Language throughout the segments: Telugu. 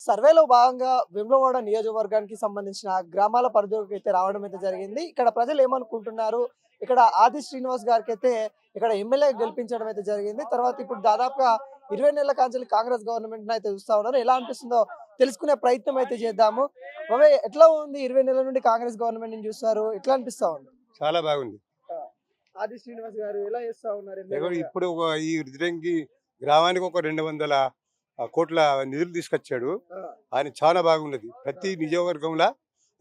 సర్వేలో భాగంగా వేములవాడ నియోజకవర్గానికి సంబంధించిన గ్రామాల పరిధిలోకి అయితే రావడం అయితే జరిగింది. ఇక్కడ ప్రజలు ఏమనుకుంటున్నారు? ఇక్కడ ఆది శ్రీనివాస్ గారికి అయితే ఇక్కడ ఎమ్మెల్యే గెలిపించడం అయితే జరిగింది. తర్వాత ఇప్పుడు దాదాపుగా 20 నెలల కాంచెల్లి కాంగ్రెస్ గవర్నమెంట్ అయితే చూస్తా ఉన్నారు. ఎలా అనిపిస్తుందో తెలుసుకునే ప్రయత్నం అయితే చేద్దాము. బాబాయ్ ఎట్లా ఉంది? 20 నెలల నుండి కాంగ్రెస్ గవర్నమెంట్ ని చూస్తారు. ఎట్లా అనిపిస్తా ఉంది? చాలా బాగుంది. ఆ, ఆది శ్రీనివాస్ గారు ఎలా చేస్తా ఉన్నారు ఇదిగో ఎమ్మెల్యేగా? ఇప్పుడు ఈ రుద్రంగి గ్రామానికి ఒక 200 కోట్ల నిధులు తీసుకొచ్చాడు. ఆ, ఆయన చాలా బాగున్నది. ప్రతి నియోజకవర్గంలో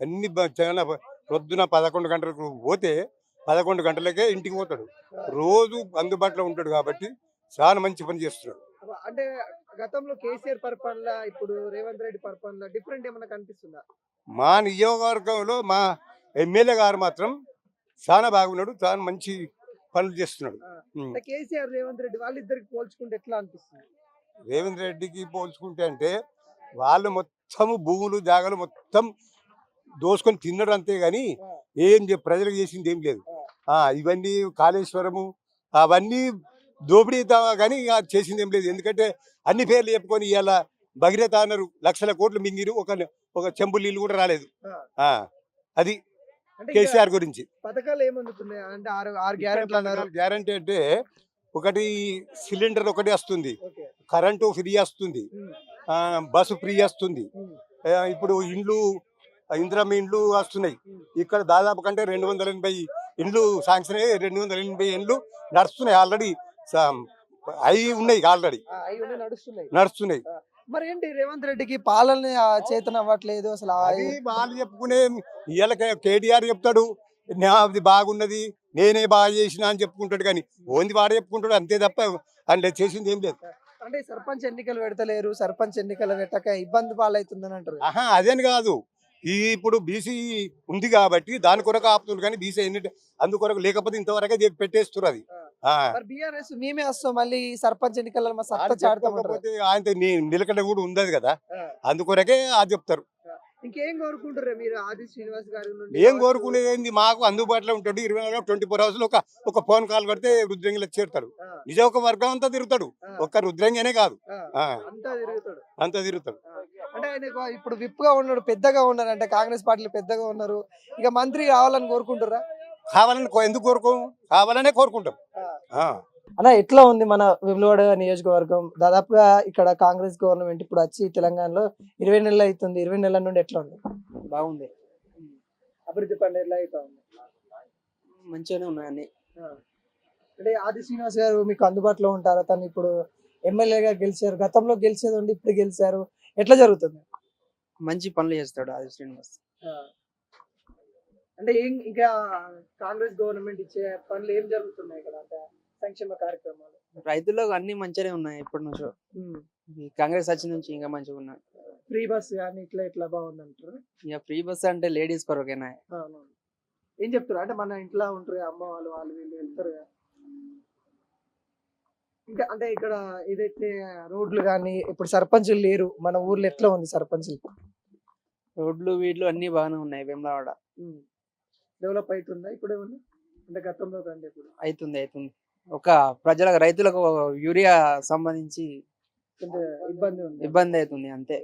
అన్ని చాలా పొద్దున 11 గంటలకు పోతే 11 గంటలకే ఇంటికి పోతాడు. రోజు అందుబాటులో ఉంటాడు కాబట్టి చాలా మంచి పని చేస్తున్నాడు. అంటే గతంలో కేసీఆర్ పరిపాలన ఇప్పుడు రేవంత్ రెడ్డి పరిపాలన డిఫరెంట్ ఏమైనా కనిపిస్తుందా? మా నియోజకవర్గంలో మా ఎమ్మెల్యే గారు మాత్రం చాలా బాగున్నాడు. చాలా మంచి పనులు చేస్తున్నాడు. ఆ, ఉం. అంటే కేసీఆర్ రేవంత్ రెడ్డి వాళ్ళిద్దరికి పోల్చుకుంటే ఎట్లా అనిపిస్తుంది? రేవంత్ రెడ్డికి పోల్చుకుంటే అంటే వాళ్ళు మొత్తము భూములు జాగాలు మొత్తం దోసుకొని తిన్నాడు అంతే గాని ఆ, ఏం ప్రజలకు చేసింది ఏం లేదు. ఆ, ఇవన్నీ కాళేశ్వరము అవన్నీ దోపిడీ కానీ చేసింది ఏం లేదు. ఎందుకంటే అన్ని పేర్లు చెప్పుకొని ఇవాళ భగీరథ అన్నారు, లక్షల కోట్లు మింగిరు, ఒక చెంబు నీళ్ళు కూడా రాలేదు. ఆ. ఆ అది అంటే ఇంకా కేసీఆర్ గురించి. పథకాలు ఏమందుతున్నాయి? అంటే ఆరు ఆరు గ్యారెంట్లు అన్నారు. గ్యారంటీ అంటే ఒకటి సిలిండర్ ఒకటి వస్తుంది, ఓకే. కరెంటు ఫ్రీ వస్తుంది, ఉమ్, బస్సు ఫ్రీ వస్తుంది. ఉమ్, ఇప్పుడు ఇండ్లు ఇందిరమ్మ ఇండ్లు వస్తున్నాయి. ఉమ్. ఇక్కడ దాదాపు కంటే 280 ఇండ్లు శాంక్షన్ అయ్యి 280 ఇండ్లు నడుస్తున్నాయి. ఆల్రెడీ అవి ఉన్నాయి, ఆల్రెడీ అవి ఉన్నాయి, నడుస్తున్నాయి. నడుస్తున్నాయి. ఆ, మరి ఏంటి రేవంత్ రెడ్డికి పాలన చేతన అవ్వట్లేదు అసలు? అది వాళ్ళు చెప్పుకునే ఇవాళ కేటీఆర్ చెప్తాడు నాది బాగున్నది, నేనే బాగా చేసిన అని చెప్పుకుంటాడు. కానీ ఓంది వాడే చెప్పుకుంటాడు అంతే తప్ప అందులో చేసింది ఏం లేదు. అంటే సర్పంచ్ ఎన్నికలు పెడతలేరు, సర్పంచ్ ఎన్నికలు పెట్టక ఇబ్బంది పాలవుతుందని అంటారు. అదేని కాదు, ఇప్పుడు బీసీ ఉంది కాబట్టి దాని కొరకు ఆపుతుంది. కానీ బీసీ అందుకొరకు లేకపోతే ఇంతవరకే పెట్టేస్తారు. అది మరి బీఆర్ఎస్ మేమే వస్తాం మళ్ళీ సర్పంచ్ ఎన్నికల్లో మా సత్తా చాటుతామంటారు. చెప్పుకోకపోతే ఆయన నిలకడ కూడా ఉండదు కదా, ఆ, అందుకొరకే అది చెప్తారు. ఇంకేం కోరుకుంటారు మీరు ఆది శ్రీనివాస్ గారి నుండి? ఏం కోరుకునేది ఏంది, మాకు అందుబాటులో ఉంటాడు. 24 అవర్స్ ఒక ఫోన్ కాల్ కొడితే రుద్రంగిలో చేరుతాడు. ఆ, నిజవర్గం అంతా తిరుగుతాడు, ఆ, ఒక్క రుద్రంగినే కాదు, ఆ, అంతా తిరుగుతాడు. అంతా తిరుగుతాడు. ఆ, అంటే ఆయన ఇప్పుడు విప్ గా ఉన్నాడు, పెద్దగా ఉన్నారు, అంటే కాంగ్రెస్ పార్టీలో పెద్దగా ఉన్నారు. ఇక మంత్రి కావాలని కోరుకుంటారా? కావాలని ఎందుకు కోరుకోము, కావాలనే కోరుకుంటాం. అన్న ఎట్లా ఉంది మన వేములవాడ నియోజకవర్గం? దాదాపుగా ఇక్కడ కాంగ్రెస్ గవర్నమెంట్ ఇప్పుడు వచ్చి తెలంగాణలో 20 నెలలు అవుతుంది. 20 నెలల నుండి ఎట్లా ఉంది? బాగుంది, అభివృద్ధి పనులు ఎట్లా అవుతా ఉంది? మంచిగానే ఉన్నాయి అన్ని. అంటే ఆది శ్రీనివాస్ గారు మీకు అందుబాటులో ఉంటారా? తను ఇప్పుడు ఎమ్మెల్యేగా గెలిచారు, గతంలో గెలిచేది ఉండి ఇప్పుడు గెలిచారు. ఎట్లా జరుగుతుంది? మంచి పనులు చేస్తాడు ఆది శ్రీనివాస్. అంటే ఇంకా కాంగ్రెస్ గవర్నమెంట్ ఇచ్చే పనులు ఏం జరుగుతున్నాయి ఇక్కడ? అంటే సంక్షేమ కార్యక్రమాలు రైతులకు అన్ని మంచిగానే ఉన్నాయి ఇప్పటి నుంచి. ఈ కాంగ్రెస్ వచ్చిన నుంచి ఇంకా మంచిగా ఉన్నాయి. ఫ్రీ బస్ కానీ ఇట్లా ఇట్లా బాగుంది అంటారు. ఇక ఫ్రీ బస్ అంటే లేడీస్ కొరకేనా. అవునవును. ఏం చెప్తారు? అంటే మన ఇంట్లో ఉంటారు అమ్మ వాళ్ళు, వాళ్ళు వీళ్ళు వెళ్తారు కదా. ఇంకా అంటే ఇక్కడ ఏదైతే రోడ్లు కానీ ఇప్పుడు సర్పంచులు లేరు మన ఊర్లో, ఎట్లా ఉంది సర్పంచులు? రోడ్లు వీడ్లు అన్ని బాగానే ఉన్నాయి. వేములవాడ డెవలప్ అవుతుందా ఇప్పుడు ఏమన్నా? అంటే గతంలో కంటే ఇప్పుడు అవుతుంది. ఒక ప్రజలకు రైతులకు యూరియా సంబంధించి కొంచెం ఇబ్బంది ఉంది. ఇబ్బంది అవుతుంది అంతే.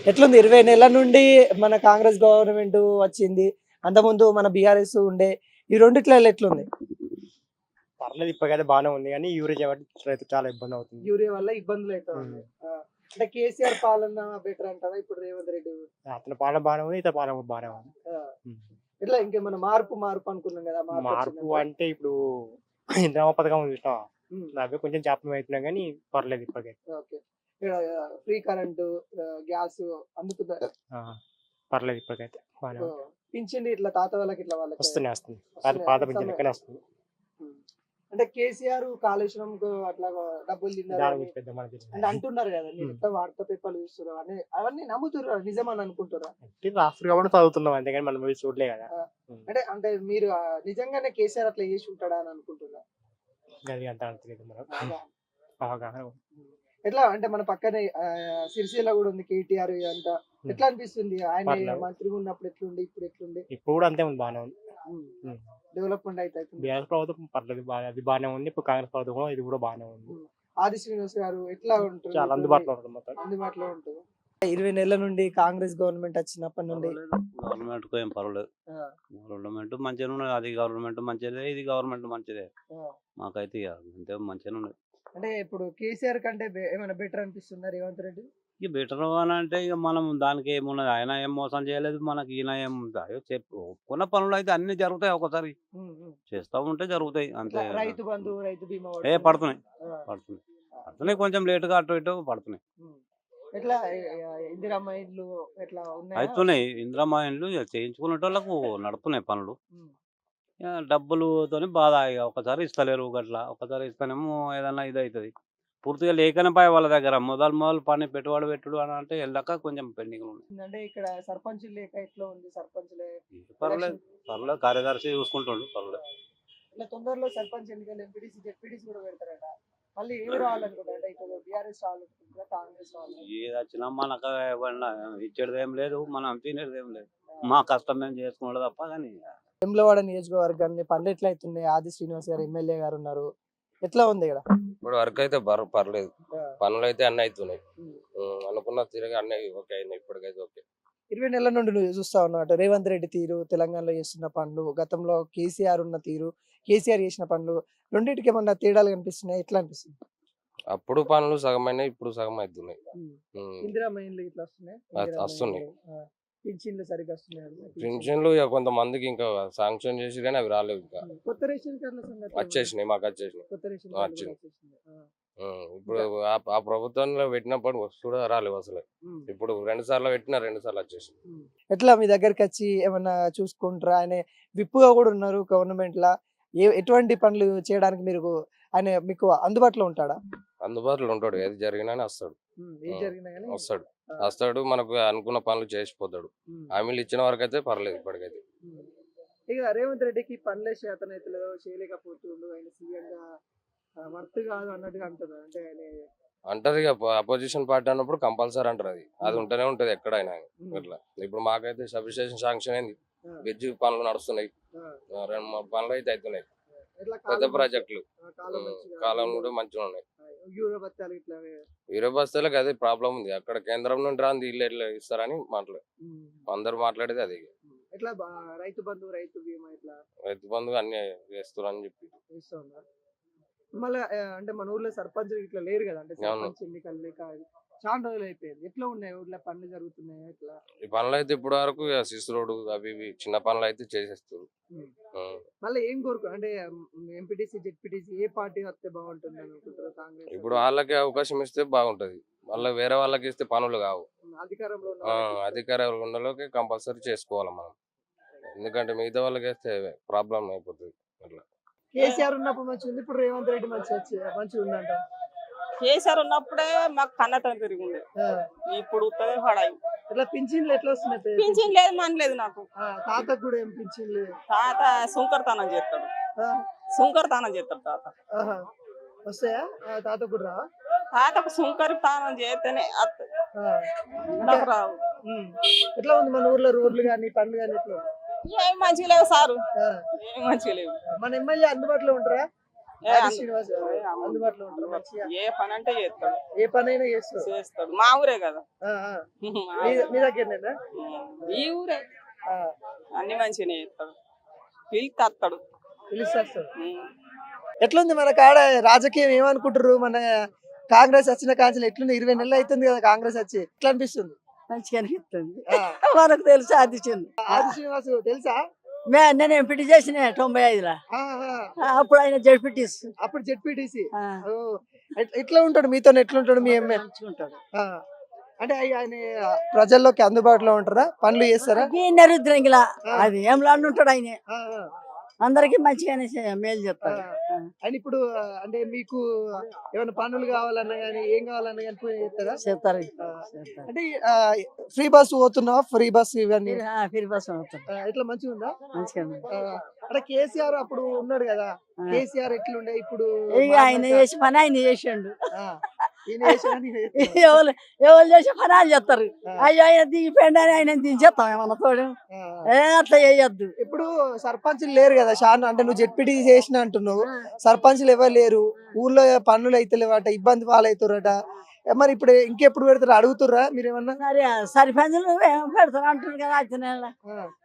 ఎట్లుంది? 20 నెలల నుండి మన కాంగ్రెస్ గవర్నమెంట్ వచ్చింది, అంతకుముందు మన బీఆర్ఎస్ ఉండే. ఈ రెండిట్లో ఎట్లుంది? పర్లేదు, ఇప్పటికైతే బాగానే ఉంది. కానీ యూరియా చేయబట్టి రైతు చాలా ఇబ్బంది అవుతుంది. యూరియా వల్ల ఇబ్బందులు అవుతాయి. అంటే కేసీఆర్ పాలన బెటర్ అంటారా ఇప్పుడు రేవంత్ రెడ్డి? అతని పాలన బాగానే ఉంది, ఇతని పాలన కూడా బాగానే ఉంది. ఇట్లా ఇంకేమైనా మార్పు అనుకున్నాం కదా. మార్పు అంటే ఇప్పుడు ఇంద్రమ్మ పథకం చూసినా అవి కొంచెం జాప్యం అవుతున్నాయి, కానీ పర్లేదు ఇప్పటికైతే. ఓకే. ఇక్కడ ఫ్రీ కరెంటు, గ్యాస్ అందుతుందా? పర్లేదు ఇప్పటికైతే బాగానే ఉంది. పింఛన్ ఇట్లా తాత వాళ్ళకి ఇట్లా వాళ్ళకి వస్తుంది. పాత పింఛన్ లెక్కనే వస్తుంది. అంటే కేసీఆర్ కాళేశ్వరం అట్లా డబ్బులు తిన్నారు దాని అని గురించి పెద్ద మనకి అంటే అంటున్నారు కదా. మీరు ఎట్లా వార్తా పేపర్లు చూస్తున్నారు అని అవన్నీ నమ్ముతున్నారు, నిజమని అనుకుంటారా? రాష్ట్రం కాబట్టి చదువుతున్నాం అంతేగాని మనం పోయి చూడలే కదా. అంటే మీరు నిజంగానే కేసీఆర్ అట్లా చేసి ఉంటాడా అని అనుకుంటున్నారు? అది అంత తెలియదు మనకు. అవగాహన ఎట్లా అంటే మన పక్కనే సిరిసిల్ల కూడా ఉంది కేటీఆర్. ఇదంతా ఎట్లా అనిపిస్తుంది? ఆయన మంత్రిగా ఉన్నప్పుడు ఎట్లుండి ఇప్పుడు ఎట్లుండి? ఇప్పుడు కూడా అంతే ఉంది, బాగానే ఉంది. డెవలప్మెంట్ అయితే బీఆర్ఎస్ ప్రభుత్వం పర్లేదు, అది బాగానే ఉంది. ఇప్పుడు కాంగ్రెస్ ప్రభుత్వం కూడా ఇది కూడా బాగానే ఉంది. ఆది శ్రీనివాస్ గారు ఎట్లా ఉంటారు? చాలా అందుబాటులో ఉంటుంది మొత్తం. అందుబాటులో ఉంటుంది. 20 నెలల నుండి కాంగ్రెస్ గవర్నమెంట్ వచ్చినప్పటి నుండి గవర్నమెంట్ ఏం పర్వాలేదు. ఆ, గవర్నమెంట్ మంచిగానే ఉన్నది. అది గవర్నమెంట్ మంచిదే, ఇది గవర్నమెంట్ మంచిదే. ఆ. మాకైతే ఇక అంతే మంచిగానే ఉన్నది. అంటే ఇప్పుడు కేసీఆర్ కంటే ఏమైనా బెటర్ అనిపిస్తుందా రేవంత్ రెడ్డి? ఇక బెటర్ అని అంటే ఇక మనం దానికి ఏమున్నది, ఆయన ఏం మోసం చేయలేదు, మనకి ఈయన ఏం అయ్యో చెప్పు ఒప్పుకున్న పనులు అయితే అన్ని జరుగుతాయి. ఒకసారి ఉమ్, ఉమ్. చేస్తా ఉంటే జరుగుతాయి అంతే. ఇట్లా రైతు బంధు రైతు బీమా పడుతున్నాయి ఆ, పడుతున్నాయి పడుతున్నాయి కొంచెం లేటుగా అటు ఇటు పడుతున్నాయి. ఉమ్. ఎట్లా ఇందిరమ్మ ఇల్లు ఎట్లా ఉన్నాయా? అవుతున్నాయి. ఇందిరమ్మ ఇండ్లు ఇక చేయించుకునే వాళ్ళకు నడుతున్నాయి పనులు. ఉమ్, ఇక డబ్బులతోని బాధ. ఇక ఒకసారి ఇస్తలేరు గట్లా, ఒకసారి ఇస్తేనేమో ఏదన్నా ఇది అవుతుంది. పూర్తిగా లేకనే పోయి వాళ్ళ దగ్గర మొదలు పని పెట్టుబడి పెట్టుడు అని అంటే వెళ్ళాక కొంచెం పెండింగ్ ఉన్నాయి. అంటే ఇక్కడ సర్పంచ్ లేక ఎట్లా ఉంది? సర్పంచ్లే పర్వాలేదు పర్వాలేదు, కార్యదర్శి చూసుకుంటుండు పర్వాలేదు. ఇట్లా తొందరలో సర్పంచ్ ఎన్నికలు ఎంపీటీసీ జెడ్పీటీసీ కూడా పెడతారట. మళ్ళీ ఏమి రావాలనుకుంటారు? అంటే ఇప్పుడు బీఆర్ఎస్ రావాలనుకుంటారా కాంగ్రెస్ రావాలి? ఏది వచ్చినా మనకు ఏమన్నా ఇచ్చేది ఏం లేదు, మనం తినేది ఏం లేదు. మా కష్టం మేము చేసుకున్నాడు తప్ప. కానీ వేములవాడ నియోజకవర్గాన్ని పనులు ఎట్లా అవుతున్నాయి? ఆది శ్రీనివాస్ గారు ఎమ్మెల్యే గారు ఉన్నారు, ఎట్లా ఉంది ఇక్కడ? ఇప్పుడు వరకు అయితే పర్లేదు. ఆ. పనులు అయితే అన్ని అవుతున్నాయి. ఉమ్. అనుకున్న తిరిగి అన్ని ఓకే అయినాయి. ఇప్పటికైతే ఓకే. 20 నెలల నుండి నువ్వు చూస్తా ఉన్నావు రేవంత్ రెడ్డి తీరు, తెలంగాణలో చేస్తున్న పనులు, గతంలో కేసీఆర్ ఉన్న తీరు, కేసీఆర్ చేసిన పనులు, రెండింటికి ఏమన్నా తేడాలు కనిపిస్తున్నాయి? ఎట్లా అనిపిస్తుంది? అప్పుడు పనులు సగమైనాయి, ఇప్పుడు సగం అవుతున్నాయి. ఇందిరామ్మ ఇండ్లు ఇట్లా వస్తున్నాయి, వస్తున్నాయి. పింఛన్లు సరిగ్గా వస్తున్నాయి. పెన్షన్లు ఇక కొంతమందికి ఇంకా శాంక్షన్ చేసి కానీ అవి రాలేవు. ఇంకా కొత్త రేషన్ కార్డుల సంగతి ఏమన్నా? వచ్చేసినాయి, మాకు వచ్చేసినాయి. కొత్త రేషన్ కార్డులు వచ్చింది. కూడా వచ్చేసినాయి. ఇప్పుడు ఆ ప్రభుత్వంలో పెట్టినప్పుడు కూడా రాలేవు అసలు. ఇప్పుడు 2 సార్లు పెట్టినా 2 సార్లు వచ్చేసింది. ఎట్లా మీ దగ్గరికి వచ్చి ఏమన్నా చూసుకుంటారా? ఆయన విప్పుగా కూడా ఉన్నారు గవర్నమెంట్ లా. ఎటువంటి పనులు చేయడానికి మీరు ఆయన మీకు అందుబాటులో ఉంటాడా? అందుబాటులో ఉంటాడు. ఏది జరిగినా వస్తాడు. ఏం జరిగినా కానీ వస్తాడు వస్తాడు మనకు అనుకున్న పనులు చేసిపోతాడు. హామీలు ఇచ్చిన వరకు అయితే పర్లేదు ఇప్పటికైతే. ఇక రేవంత్ రెడ్డికి పనులే చేతనైతులు చేయలేకపోతుండు, ఆయన సీఎం గా వర్త్ కాదు అన్నట్టుగా అంటున్నారు. అంటే ఆయన అంటారు ఇక అపోజిషన్ పార్టీ అన్నప్పుడు కంపల్సరీ అంటారు. అది ఉంటూనే ఉంటది ఎక్కడైనా. ఇట్లా ఇప్పుడు మాకైతే సబ్స్టేషన్ శాంక్షన్ అయింది, బ్రిడ్జ్ పనులు నడుస్తున్నాయి, 2-3 పనులు అయితే అవుతున్నాయి. ఎట్లా పెద్ద కాలం ప్రాజెక్టులు కాలం మంచిగా కాలం కూడా మంచిగా ఉన్నాయి. యూరో బత్తాలు ఇట్లా వీర బస్తీలకు అదే ప్రాబ్లం ఉంది. అక్కడ కేంద్రం నుండి రాంది ఇల్లు ఎట్లా ఇస్తారని అందరు మాట్లాడేది అది. ఎట్లా రైతు బంధు రైతు బీమా ఇట్లా రైతు బంధు అన్ని చేస్తారని చెప్పి ఇస్తా ఉన్నా. మళ్ళీ అంటే మన ఊర్లో సర్పంచ్ ఇట్లా లేరు కదా, అంటే అవును. సర్పంచ్ ఎన్నికలు లేక చాలా రోజులు అయిపోయింది. ఎట్లా ఉన్నాయి ఊర్లో పనులు జరుగుతున్నాయి? ఎట్లా ఈ పనులు అయితే ఇప్పుడు వరకు సిస్ రోడ్ అవి ఇవి చిన్న పనులు అయితే చేసేస్తారు. మళ్ళీ ఏం కోరుకో అంటే ఎంపీటీసీ జెడ్పీటీసీ ఏ పార్టీ వస్తే బాగుంటుంది అనుకుంటారు? కాంగ్రెస్ ఇప్పుడు వాళ్ళకి అవకాశం ఇస్తే బాగుంటది. మళ్ళీ వేరే వాళ్ళకి ఇస్తే పనులు కావు. అధికారంలో ఉన్న ఆ, వాళ్ళకి ఇస్తే- అధికారులు ఉన్నలోకి కంపల్సరీ చేసుకోవాలి మనం. ఎందుకంటే మిగతా వాళ్ళకి వేస్తే ప్రాబ్లం అయిపోతుంది. అట్లా కేసీఆర్ ఉన్నప్పుడు మంచిగా ఉంది, ఇప్పుడు రేవంత్ రెడ్డి మంచిగా ఉందంట. కేసీఆర్ ఉన్నప్పుడే మాకు కన్నతనం తిరిగింది. ఆ, ఇప్పుడు ఉత్తరే పడాయి. ఇట్లా పింఛన్లు ఎట్లా వస్తున్నాయి? పింఛన్ లేదు మన లేదు నాకు. తాతకు కూడా ఏం పింఛన్లు? తాత సుంకరతానం చేస్తాడు, ఆ, సుంకరతానం చేస్తాడు తాత. ఆహా. వస్తాయా? తాతకు కూడా రావా? తాతకు సుంకరతానం చేస్తేనే వస్తాయి, ఆ, నాకు రావు. ఉమ్. ఎట్లా ఉంది మన ఊర్లో రోడ్లు కానీ పనులు కానీ ఎట్లా ఉంది? ఏం మంచిగా లేవు సారు, ఆ, ఏం మంచిగా లేవు. మన ఎమ్మెల్యే అందుబాటులో ఉంటారా? ఏ ఆది అందు- శ్రీనివాస్ గారు అందుబాటులో ఉంటారు మంచిగా, ఏ పని అంటే చేస్తాడు, ఏ పని అయినా చేస్తారు. చేస్తాడు. మా ఊరే కదా, ఆ, ఆ. మీ దగ్గరనేనా? ఈ ఊరే, ఆ, అన్ని మంచిగానే చేస్తాడు, పిలిచేస్తాడు. పిలుస్తారు. ఎట్లుంది మన కాడ రాజకీయం? ఏమనుకుంటారు? మన కాంగ్రెస్ వచ్చిన కాంచెలు ఎట్లుంది? 20 నెలలు అవుతుంది కదా కాంగ్రెస్ వచ్చి, ఎట్లా అనిపిస్తుంది? మంచిగా అనిపిస్తుంది. ఆ, మనకు తెలుసు ఆదిత్యుంది. ఆది శ్రీనివాస్ తెలుసా? నేను ఎంపీటీ చేసిన 95లో. ఆ, ఆ. అప్పుడు ఆయన జడ్పీటీస్. అప్పుడు జెడ్పీటీసీ. ఎట్లా ఉంటాడు మీతో? ఎట్లుంటాడు మీ ఎమ్మెల్యే? మంచిగా ఉంటాడు. అంటే ఆయన ప్రజల్లోకి అందుబాటులో ఉంటారా? పనులు చేస్తారా? రుద్రంగిలా అది ఏం లాంటి ఉంటాడు ఆయన. ఆ, ఆ. అందరికి మంచిగానే మేలు ఆ. చెప్తాడు. ఆయన ఇప్పుడు అంటే మీకు ఏమైనా పనులు కావాలన్నా కానీ ఏం కావాలన్నా కానీ పోయి చేస్తారా? చెప్తారు. అంటే ఫ్రీ బస్ పోతున్నావా? ఫ్రీ బస్ ఇవన్నీ ఫిరి బస్ అవుతాడు. ఇట్లా మంచిగా ఉందా? మంచిగా అంటే కేసీఆర్ అప్పుడు ఉన్నాడు కదా, కేసీఆర్ ఎట్లుండే ఇప్పుడు? ఇక ఆయన చేసి పని ఆయన చేసిండు. ఆ, ఈయన చేసినా నేను చేస్తున్నా. ఎవరు ఎవరు చేసే పని వాళ్ళు చేస్తారు. ఆ, అయ్యో ఆయన దిగిపోయిండు అని ఆయన దించేస్తాం ఏమన్నా తోడు. ఆ. అట్లా చేయొద్దు. ఇప్పుడు సర్పంచ్లు లేరు కదా చాలా, అంటే నువ్వు జెడ్పీటీ చేసిన అంటున్నావు, సర్పంచ్లు ఎవరు లేరు, ఊర్లో పనులు అయితే లేవట, ఇబ్బంది పాలవుతారట. మరి ఇప్పుడు ఇంకెప్పుడు పెడతారు అడుగుతుర్రా మీరేమన్నా? మరి సరిపంచులు ఏమో పెడతారు అంటున్నారు కదా వచ్చే నెల.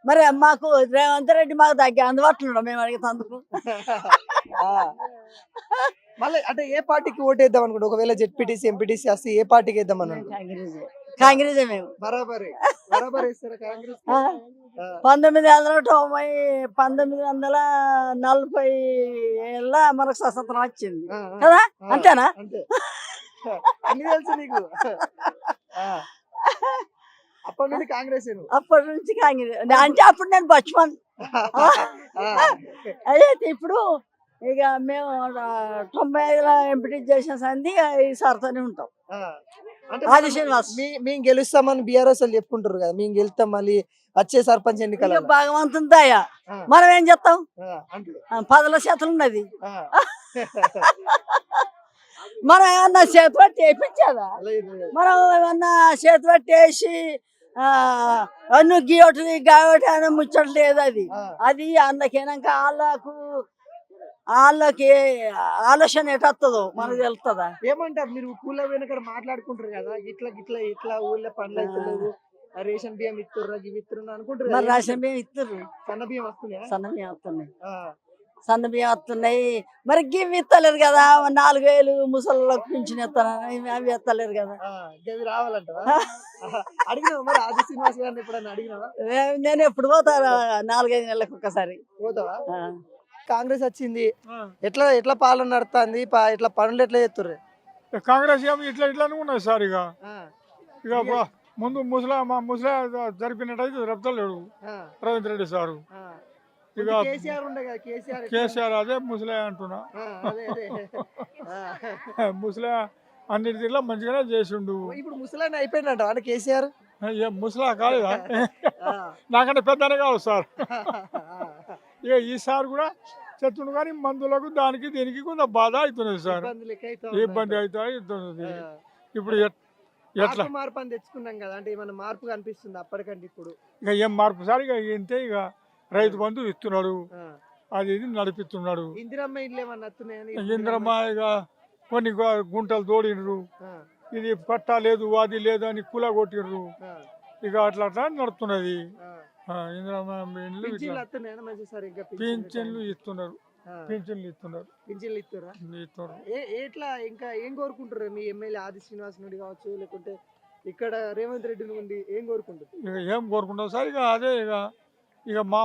మరి మాకు రేవంత్ రెడ్డి మాకు తగ్గి అందుబాటులో మేము అడిగేందుకు. మళ్ళీ అంటే ఏ పార్టీకి ఓటు వేద్దాం అనుకుంటే ఒకవేళ జెడ్పీటీసీ ఎంపీటీసీ వస్తే ఏ పార్టీకి వేద్దాం అని కాంగ్రెస్ మేము బరాబర్ బరాబర్ వేస్తారా కాంగ్రెస్? 1940 మనకు స్వతంత్రం వచ్చింది కదా, అంతేనా? అంతే అన్ని తెలుసు నీకు. అప్పటి నుండి కాంగ్రెస్ అప్పటి నుంచి కాంగ్రెస్ అంటే అప్పుడు నేను బచ్మన్. అదే ఇప్పుడు ఇక మేము 95లో ఎంపీ చేసిన సంది ఈసారితోనే ఉంటాం. ఆది శ్రీనివాస్ మేము గెలుస్తామని బీఆర్ఎస్ వాళ్ళు చెప్పుకుంటారు కదా, మేము గెలుస్తాం మళ్ళీ వచ్చే సర్పంచ్ ఎన్నికల భగవంతుని దయ. మనం ఏం చేస్తాం, 10% ఉన్నది. మనం ఏమన్నా చేతి పట్టి వేయించేదా? మనం ఏమన్నా చేతి పట్టి వేసి అన్ను గీయటి గాయటి అని ముచ్చట్లేదు. అది అందుకేనాక వాళ్ళకి ఆలోచన ఎటొస్తుందో మనకు తెలుస్తుందా? ఏమంటారు మీరు ఊళ్ళో వెనక మాట్లాడుకుంటారు కదా, ఇట్లా ఇట్లా ఇట్లా ఊళ్ళో పనులు అవుతలేవు, రేషన్ బియ్యం ఇస్తుర్రా ఇవి ఇస్తున్నా అనుకుంటారు. మరి రేషన్ బియ్యం ఇస్తుర్రు, సన్న బియ్యం వస్తున్నాయి, సన్న బియ్యం వస్తున్నాయి, సన్న బియ్యం వస్తున్నాయి. మరి గివి ఇస్తలేరు కదా, 4000 ముసళ్ళకి పింఛన్ ఇస్తానని అవి ఇస్తలేరు కదా. గవి రావాలంట అడిగినావా మరి ఆది శ్రీనివాస్ గారిని ఎప్పుడన్నా అడిగినావా? నేను ఎప్పుడు పోతా 4-5 నెలలకు ఒక్కసారి పోతావా? కాంగ్రెస్ వచ్చింది, ఎట్లా ఎట్లా పాలన నడుస్తుంది, ఇట్లా పనులు ఎట్లా చేస్తుర్రు? కాంగ్రెస్ ఏమో ఇట్లా ఇట్లానే ఉన్నది సార్. ఇక ముందు మా ముసలా జరిపినట్టయితే జరుపుతలేడు రేవంత్ రెడ్డి సారు. ఇక కేసీఆర్ అదే ముసలే అంటున్నా. ముసలే అన్నిటిలో మంచిగానే చేసిండు. ఇప్పుడు ముసలాన్ని అయిపోయిందంట అంటే కేసీఆర్. ముసలా కాలేదా, నాకంటే పెద్దనే కాదు సార్. ఇక ఈసారి కూడా చెప్తుండు కానీ మందులకు దానికి దీనికి కొంత బాధ అవుతున్నది సార్, ఇబ్బంది అవుతుంది. ఇప్పుడు ఎట్లా మార్పు అని తెచ్చుకున్నాం కదా, అంటే ఏమైనా మార్పు కనిపిస్తుంది అప్పటికంటే ఇప్పుడు? ఇక ఏం మార్పు సార్, ఇక ఇంతే. ఇక రైతు బంధు ఇస్తున్నాడు, అది ఇది నడిపిస్తున్నాడు. ఇందిరమ్మ ఇల్లు ఏమన్నా వస్తున్నాయని? ఇందిరమ్మ ఇక కొన్ని గుంటలు తోడినరు, ఇది పట్టా లేదు అది లేదు అని కూల కొట్టిర్రు. ఇక అట్లా అట్లా నడుస్తున్నది. ఇందిరమ్మ ఇల్లు పింఛన్లు ఇస్తున్నారు, ఎట్లా ఇంకా ఏం కోరుకుంటారు మీ ఎమ్మెల్యే ఆది శ్రీనివాస్ నుండి కావచ్చు, లేకుంటే ఇక్కడ రేవంత్ రెడ్డి నుండి ఏం కోరుకుంటారు? ఇక ఏం కోరుకుంటాం సార్, ఇక అదే ఇక మా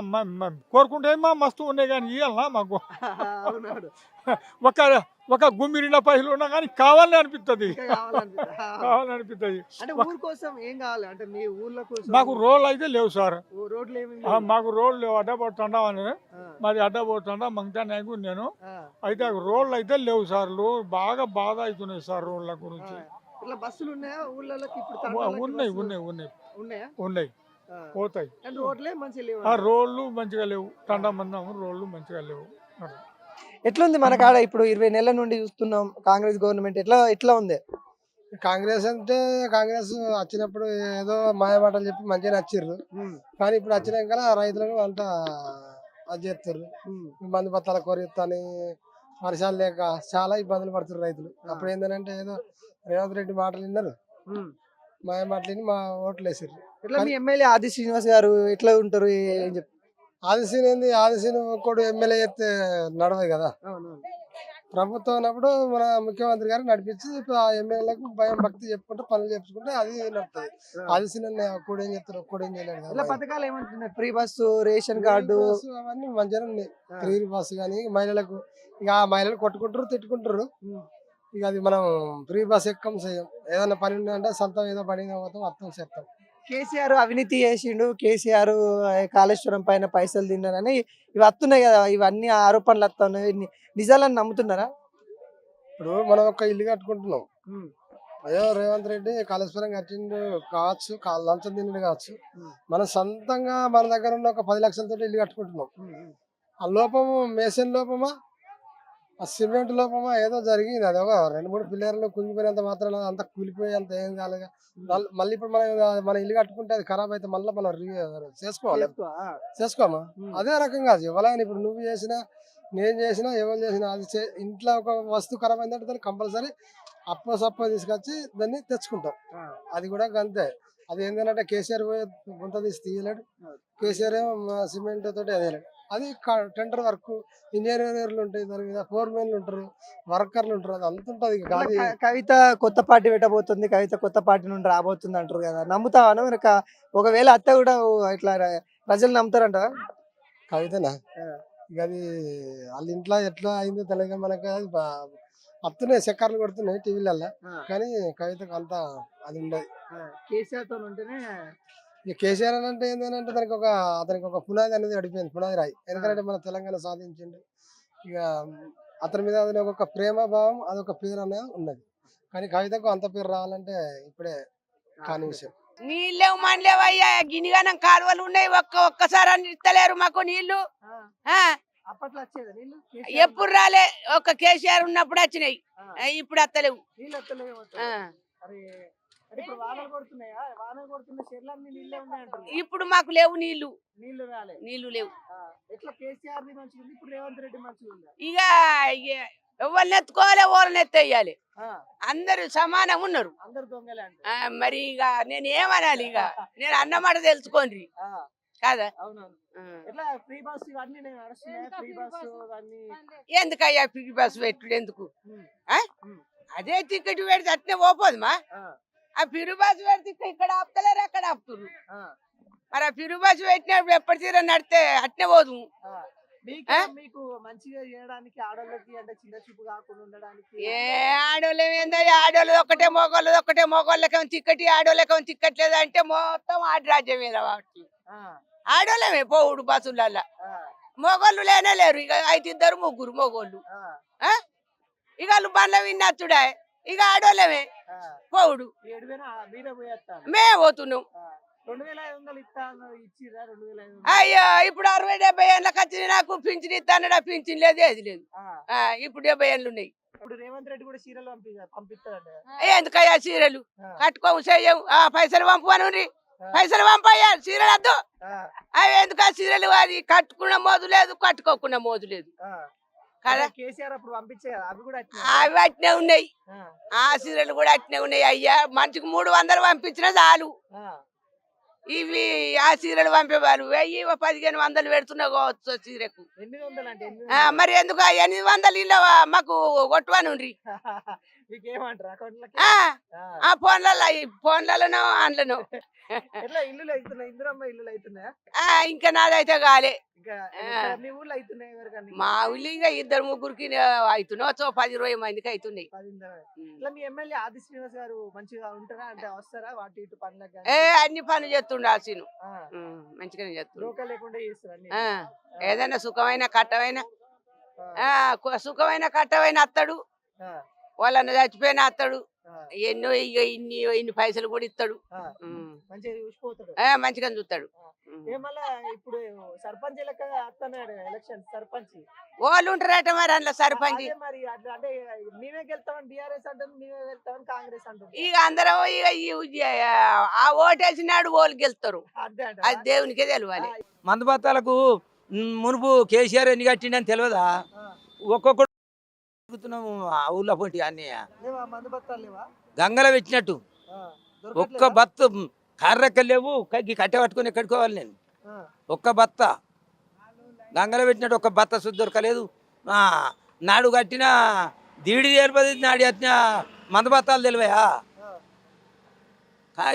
కోరుకుంటే మా మస్తు ఉన్నాయి కానీ ఇవ్వాలన్నా మాకు. ఒక గుమ్మిరిన పైసలు ఉన్నా కానీ కావాలని అనిపిస్తుంది, కావాలని అనిపిస్తుంది. మాకు రోడ్లు అయితే లేవు సార్, మాకు రోడ్లు లేవు. అడ్డపోతుండా అని మాది అడ్డపోతుండా మంగతా నాయకు నేను అయితే రోడ్లు అయితే లేవు సార్. బాగా బాధ అవుతున్నాయి సార్ రోడ్ల గురించి. ఉన్నాయి ఉన్నాయి ఉన్నాయి ఉన్నాయి పోతాయి. రోడ్లు మంచిగా లేవు, తండా మందం రోడ్లు మంచిగా లేవు. ఎట్లుంది మన కాడ ఇప్పుడు 20 నెలల నుండి చూస్తున్నాం కాంగ్రెస్ గవర్నమెంట్, ఎట్లా ఉంది? కాంగ్రెస్ అంటే కాంగ్రెస్ వచ్చినప్పుడు ఏదో మాయమాటలు చెప్పి మంచిగా వచ్చిర్రు, కానీ ఇప్పుడు వచ్చినాక రైతులను అంత అది చేస్తారు. మందు బత్తాల కొరిస్తాని వర్షాలు లేక చాలా ఇబ్బందులు పడుతున్నారు రైతులు. అప్పుడు ఏంటంటే ఏదో రేవంత్ రెడ్డి మాటలు విన్నారు, మాయ మాటలు విని మా ఓట్లు వేసారు. ఇట్లా మీ ఎమ్మెల్యే ఆది శ్రీనివాస్ గారు ఎట్లా ఉంటారు ఏం చెప్తారు? ఆదిశీన్ ఏంది, ఆదిశీన్ ఒక్కడు ఎమ్మెల్యే చేస్తే నడవదు కదా. ప్రభుత్వం ఉన్నప్పుడు మన ముఖ్యమంత్రి గారు నడిపించి ఆ ఎమ్మెల్యేలకు భయం భక్తి చెప్పుకుంటే పనులు చెప్పుకుంటే అది నడుతుంది. ఆదిశీన్ ఒక్కడు ఏం చెప్తారు, ఒక్కడు ఏం చేయలేదు కదా. పథకాలు ఏమంటున్నాయి? ఫ్రీ బస్సు, రేషన్ కార్డు అవన్నీ మంచిగా ఉన్నాయి. ఫ్రీ బస్సు కానీ మహిళలకు, ఇక ఆ మహిళలు కొట్టుకుంటారు తిట్టుకుంటారు. ఇక అది మనం ఫ్రీ బస్ ఎక్కం చేయం, ఏదైనా పని ఉందంటే సొంతం ఏదో పని పోతాం అర్థం చేస్తాం. కేసీఆర్ అవినీతి చేసిండు, కేసీఆర్ కాళేశ్వరం పైన పైసలు తిన్నారని ఇవి వస్తున్నాయి కదా, ఇవన్నీ ఆరోపణలు వస్తున్నాయి, నిజాలని నమ్ముతున్నారా? ఇప్పుడు మనం ఒక ఇల్లు కట్టుకుంటున్నాం, అయ్యో రేవంత్ రెడ్డి కాళేశ్వరం కట్టిండు కావచ్చు, లంచం తిండు కావచ్చు, మనం సొంతంగా మన దగ్గర ఉన్న ఒక 10 లక్షలతో ఇల్లు కట్టుకుంటున్నాం. ఆ లోపము మేషన్ లోపమా, ఆ సిమెంట్ లోపమా ఏదో జరిగింది. అది ఒక 2-3 పిల్లర్లు కుంగిపోయినంత మాత్రం అంత కూలిపోయి అంత ఏం కాలేదు. మళ్ళీ ఇప్పుడు మన ఇల్లు కట్టుకుంటే అది ఖరాబ్ అయితే మళ్ళీ మనం చేసుకోమా? అదే రకంగా ఎవరైనా ఇప్పుడు నువ్వు చేసినా నేను చేసినా ఎవరు చేసినా అది ఇంట్లో ఒక వస్తువు ఖరాబ్ అయిందంటే దాన్ని కంపల్సరీ సప్ప తీసుకొచ్చి దాన్ని తెచ్చుకుంటాం. అది కూడా అంతే. అది ఏంటంటే కేసీఆర్ పోయి గుంత తీసి తీయలేడు, కేసీఆర్ ఏమో సిమెంట్ తోటి అదేలేడు. అది టెండర్ వర్క్, ఇంజనీర్లు ఉంటాయి దాని మీద, ఫోర్మెన్లు ఉంటారు, వర్కర్లు ఉంటారు, అది అంత ఉంటుంది. కవిత కొత్త పార్టీ పెట్టబోతుంది, కవిత కొత్త పార్టీ నుండి రాబోతుంది అంటారు కదా, నమ్ముతావా మరి? ఒకవేళ అత్త కూడా ఇట్లా ప్రజలు నమ్ముతారంట కవితనా? ఇక అది వాళ్ళ ఇంట్లో ఎట్లా అయిందో తెలియక మనకి అది వస్తున్నాయి, చక్కర్లు కొడుతున్నాయి టీవీలలో, కానీ కవితకు అంత అది ఉండదు. కేసీఆర్ తో ఉంటేనే ఇక కేసీఆర్ అని అంటే ఏంటంటే అతనికి ఒక పునాది అనేది అడిపోయింది, పునాది రాయి. ఎందుకంటే మన తెలంగాణ సాధించిండు. ఇక అతని మీద అది ఒక ప్రేమ భావం, అదొక పేరు అనేది ఉన్నది. కానీ కవితకు అంత పేరు రావాలంటే ఇప్పుడే కాని విషయం. నీళ్ళేవు మనలేవయ్యా, గినిగానం కాలువలు ఉన్నాయి, ఒక్కసారి అని ఇస్తలేరు మాకు నీళ్లు. అప్పట్లో వచ్చేది నీళ్ళు ఎప్పుడు రాలే, ఒక కేసీఆర్ ఉన్నప్పుడు వచ్చినాయి, ఇప్పుడు వస్తలేవు. నీళ్ళు వస్తలేవు. ఇప్పుడు వానలు కొడుతున్నాయా? వానలు కొడుతున్న చెర్లన్నీ నీళ్ళే ఉన్నాయంటారు. ఇప్పుడు మాకు లేవు నీళ్లు, నీళ్లు రాలే, నీళ్లు లేవు. ఎట్లా కేసీఆర్ మంచిగా ఉంది, ఇప్పుడు రేవంత్ రెడ్డి మంచిగా ఉందా? ఇక ఎవరిని ఎత్తుకోవాలి, ఎవరిని ఎత్తేయాలి, అందరు సమానం ఉన్నారు. అందరు దొంగలే అంటారు. మరి ఇక నేను ఏమనాలి, ఇక నేను అన్నమాట తెలుసుకోండి కదా. అవునవును. ఎట్లా ఫ్రీ బస్ ఇవన్నీ నడుస్తున్నాయి, ఫ్రీ బస్ ఇవన్నీ ఎందుకయ్యా ఫ్రీ బస్ పెట్టుడు ఎందుకు? అదే టికెట్ పెడితే అట్నే పోపోదుమా? ఆ ఫిరు బస్ పెడితే ఇక్కడ ఆపుతలేరు, అక్కడ ఆపుతున్నారు. మరి ఆ ఫిరు బస్ పెట్టినప్పుడు ఎప్పటి తీర నడితే అట్నే పోదు. మీకు మంచిగా చేయడానికి ఆడోళ్ళకి అంటే చిన్న చూపు కాకుండా ఉండడానికి ఏ ఆడోళ్ళు ఏందో, ఆడోళ్ళది ఒకటే మొగోళ్ళది ఒకటే, మొగోళ్ళకేమో తిక్కటి ఆడోళ్ళకేమో తిక్కట్లేదు అంటే మొత్తం ఆడి రాజ్యం మీద కాబట్టి ఆడోళ్ళమే పోవుడు బస్సులల్లా. మొగోళ్ళు లేనే లేరు, ఇక 5 ముగ్గురు మొగోళ్ళు. ఇక వాళ్ళు బండ్ల విన్నచ్చుడా, ఇక ఆడోళ్ళమే పోవుడు. మే పోతున్నాం. 2500 ఇచ్చిరా? 2500 అయ్యో ఇప్పుడు 60-70 ఏళ్ళకి వచ్చి నాకు పింఛన్ ఇస్తానడా, పింఛన్ లేదు, ఏది లేదు. ఇప్పుడు 70 ఏళ్ళు ఉన్నాయి. ఇప్పుడు రేవంత్ రెడ్డి కూడా చీరలు పంపిస్తాడు. ఎందుకయ్యా చీరలు కట్టుకోము, చెయ్యము, పైసలు పంపను, పైసలు పంపయ్యా, చీరలు వద్దు. అవి ఎందుకు చీరలు, అది కట్టుకున్న మోజు లేదు, కట్టుకోకున్న మోజు లేదు కదా. కేసీఆర్ అప్పుడు పంపించే అవి కూడా అవి అట్నే ఉన్నాయి, ఆ చీరలు కూడా అట్నే ఉన్నాయి. అయ్యా మనిషికి 300 పంపించినా చాలు. ఇవి ఆ చీరలు పంపేవాళ్ళు 1000-1500 పెడుతున్నా కావచ్చు చీరకు. 800 అంటే మరి ఎందుకు 800 ఇల్లు మాకు కొట్టువనుండ్రి. మీకేమంటారు అకౌంట్లకి? ఆ ఫోన్లలోనో ఆన్లనో ఎట్లా ఇల్లు అవుతున్నాయి? ఇందిరమ్మ ఇల్లు అవుతున్నాయా? ఇంకా నాదైతే కాలే. మీ ఊళ్ళో అవుతున్నాయి ఎవరికన్నా? మా ఊళ్ళో ఇంకా 2-3కి అవుతున్నావు, 10-20 మందికి అవుతున్నాయి. ఇట్లా మీ ఎమ్మెల్యే ఆది శ్రీనివాస్ గారు మంచిగా ఉంటారా అంటే వస్తారా వాటి ఇటు పనులకు? అన్ని పనులు చేస్తుండే ఆశీను, మంచిగానే చేస్తుండే. లేకుండా చేస్తారు. ఏదైనా సుఖమైన కట్టమైన అత్తడు, వాళ్ళని చచ్చిపోయిన అత్తడు, ఎన్నో ఇక ఇన్ని పైసలు కూడా ఇస్తాడు, మంచిగా చూసిపోతాడు, మంచిగా చూస్తాడు. ఇప్పుడు సర్పంచ్ ఎలక్షన్ సర్పంచ్ వాళ్ళు ఉంటారట మరి అందులో సర్పంచ్. మరి అంటే మేమే గెలుస్తామని బీఆర్ఎస్ అంటారు, మేమే గెలుస్తామని కాంగ్రెస్ అంటారు. ఇక అందరం ఇక ఆ ఓటేసినాడు వాళ్ళు గెలుస్తారు, అది దేవునికే తెలియాలి. మందుబత్తాలకు మునుపు కేసీఆర్ ఎన్ని కట్టిండని తెలియదా? ఒక్కొక్కడు ఊళ్ళో పోటీ అన్ని గంగలో పెట్టినట్టు ఒక్క బత్త కర్రెక్కలు లేవు, కట్టె పట్టుకొని ఎక్కడికోవాలి నేను. ఒక్క బత్త గంగలో పెట్టినట్టు ఒక్క బత్త శుద్ధి దొరకలేదు. నాడు కట్టిన దీడి తెలిపది, నాడు కట్టిన మందబత్తాలు తెలివయా?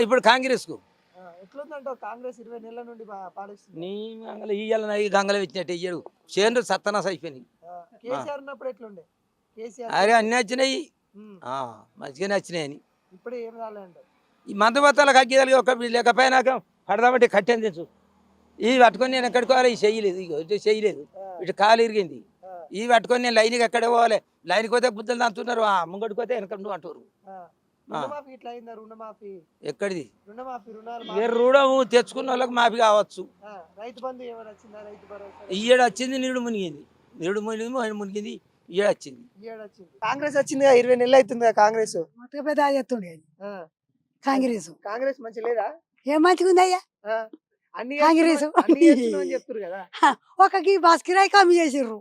ఇప్పుడు కాంగ్రెస్కు నీ గంగలు ఇయ్యాల గంగలో పెట్టినట్టు ఇయ్యడు, చేను సత్తనాస అయిపోయినాయి. అరే అన్నీ వచ్చినాయి, మంచిగానే వచ్చినాయి అని. ఇప్పుడు ఏం రాలేండి ఈ మందబత్తాలకు అగ్గేదాలు ఒక లేకపోయినాక పడదామంటే కట్టెని తెచ్చు, ఇవి పట్టుకొని నేను ఎక్కడికోవాలి, ఇవి చేయలేదు, ఇక చేయలేదు, ఇటు కాలు ఇరిగింది. ఇవి పట్టుకొని నేను లైన్కి ఎక్కడ పోవాలి, లైన్కి పోతే బుద్ధులు దంతున్నారు, ముంగడికి పోతే వెనక అంటారు. ఎక్కడిది రుణము తెచ్చుకున్న వాళ్ళకి మాఫీ కావచ్చు. ఈయడ వచ్చింది, నిరుడు మునిగింది, మునిగింది, ఈడ వచ్చింది. కాంగ్రెస్ వచ్చింది 20 నెలలు అవుతుంది కాంగ్రెస్. కాంగ్రెస్ మంచి లేదా? ఏం మంచిగా ఉందయ్యా అన్ని కాంగ్రెస్ చెప్తున్నారు కదా. ఒక బస్ కిరాయి కమ్మి చేసిర్రు,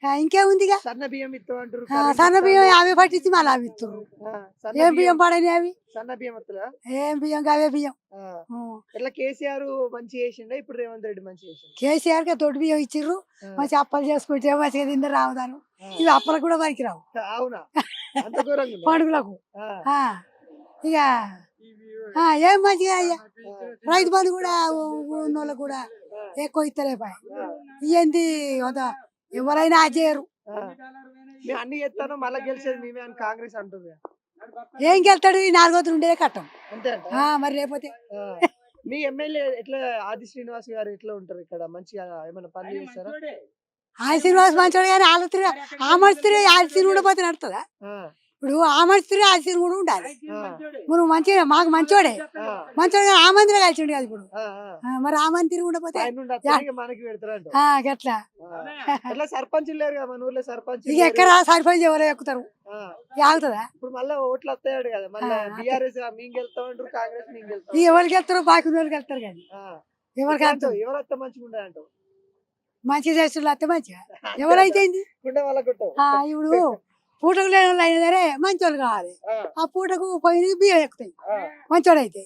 ఇంకేముందిగా సన్న బియ్యం ఇస్తామంటారు సన్న బియ్యం అవి పట్టించి మళ్ళీ అవి ఇస్తున్నారు ఏం బియ్యం పడని అవి సన్న బియ్యం వస్తుందా ఏం బియ్యం అవే బియ్యం ఎట్లా కేసీఆర్ మంచి చేసిండే ఇప్పుడు రేవంత్ రెడ్డి మంచి చేసిండు కేసీఆర్ కి తోటి బియ్యం ఇచ్చిర్రు మంచి అప్పలు చేసుకుంటే మంచిగా తింటే రావదాను ఇవి అప్పలకు కూడా పనికి రావు అవునా అంత ఘోరంగా ఉందా? పండుగలకు ఆ. ఇక ఏం మంచిగా అయ్యా రైతు బంధు కూడా ఉన్నోళ్ళకు కూడా ఎక్కువ ఇస్తలే పాయ ఏంది ఎవరైనా చేయరు మేము అన్ని చేస్తాను మళ్ళీ గెలిచేది మేమే అని కాంగ్రెస్ అంటుంది ఏం గెలుతాడు ఈ 4 రోజులు ఉండేదే కట్టం అంతే మరి లేకపోతే మీ ఎమ్మెల్యే ఎట్లా ఆది శ్రీనివాస్ గారు ఎట్లా ఉంటారు ఇక్కడ మంచిగా ఏమైనా పనులు చేస్తారా ఆ శ్రీనివాస్ మంచోడు కానీ వాళ్ళ తిరిగి ఆ మనిషి తిరిగి ఆ తిరిగి ఉండకపోతే నడుతుందా ఇప్పుడు ఆ మనిషి తిరిగి ఆ తిరిగి కూడా ఉండాలి నువ్వు మంచిగా మాకు మంచోడే మంచోడు కానీ ఆ మందిలో కలిసిండు కదా ఇప్పుడు మరి ఆ మంది తిరిగి ఉండకపోతే మనకి పెడతారంట గట్లా ఎట్లా సర్పంచ్ లేరు కదా మన ఊర్లో సర్పంచ్ ఇక ఎక్కడ సరిపోయి ఎవరో ఎక్కుతారు ఆగుతుందా ఇప్పుడు మళ్ళీ ఓట్లు వస్తాడు కదా మళ్ళీ బీఆర్ఎస్ మేము గెలుస్తామంటారు కాంగ్రెస్ మేము వెళ్తాం ఎవరికి వెళ్తారు బాకీ ఉన్నోళ్ళకి వెళ్తారు కానీ ఎవరికి వెళ్తారు ఎవరు వస్తే మంచిగా ఉండదు అంటావు మంచిగా చేస్తున్నారు అత్తే మంచిగా ఎవరైతే గుండె వాళ్ళ కొట్టావు ఇప్పుడు పూటకు లేని వాళ్ళు అయినా సరే మంచి వాళ్ళు కావాలి ఆ పూటకు పోయి బియ్యం ఎక్కుతాయి మంచోడు అయితే